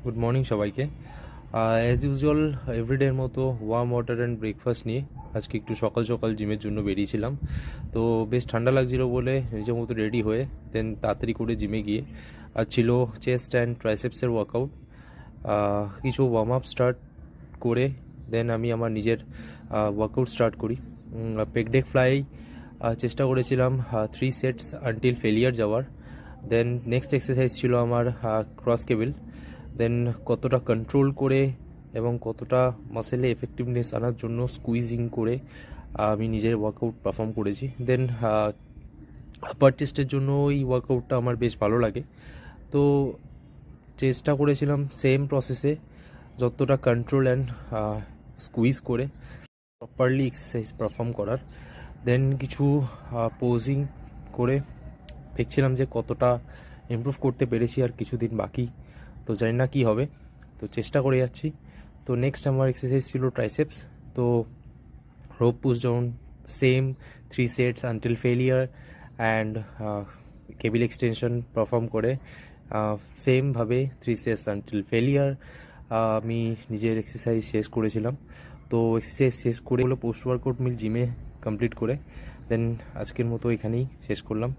Good morning সবাইকে। As usual এভরিডের মতো worm water and breakfast নিয়ে আজকে একটু সকাল সকাল জিমের জন্য বেরিয়েছিলাম। তো বেশ ঠান্ডা লাগছিল বলে নিজের মতো রেডি হয়ে দেন তাড়াতাড়ি করে জিমে গিয়ে আর ছিল চেস্ট অ্যান্ড ট্রাইসেপসের ওয়ার্কআউট। কিছু ওয়ার্ম আপ স্টার্ট করে দেন আমি আমার নিজের ওয়ার্কআউট স্টার্ট করি। পেক ডেক ফ্লাই চেষ্টা করেছিলাম 3 সেটস আনটিল ফেলিয়ার যাওয়ার। দেন নেক্সট এক্সারসাইজ ছিল আমার ক্রস কেবল। দেন কতটা কন্ট্রোল করে এবং কতটা মাসেলে এফেক্টিভনেস আনার জন্য স্কুইজিং করে আমি নিজের ওয়ার্কআউট পারফর্ম করেছি। দেন আপার চেস্টের জন্য এই ওয়ার্কআউটটা আমার বেশ ভালো লাগে। তো চেষ্টা করেছিলাম সেম প্রসেসে যতটা কন্ট্রোল অ্যান্ড স্কুইজ করে প্রপারলি এক্সারসাইজ পারফর্ম করার। দেন কিছু পোজিং করে দেখছিলাম যে কতটা ইমপ্রুভ করতে পেরেছি, আর কিছুদিন বাকি, তো জানি না কী হবে, তো চেষ্টা করে যাচ্ছি। তো নেক্সট আমার এক্সারসাইজ ছিল ট্রাইসেপস। তো rope push down same 3 sets until failure and cable extension perform করে সেমভাবে 3 সেটস আনটিল ফেলিয়ার আমি নিজের এক্সারসাইজ শেষ করেছিলাম। তো এক্সারসাইজ শেষ করে হলো পোস্ট ওয়ার্কআউট মিল জিমে কমপ্লিট করে দেন আজকের মতো এখানেই শেষ করলাম।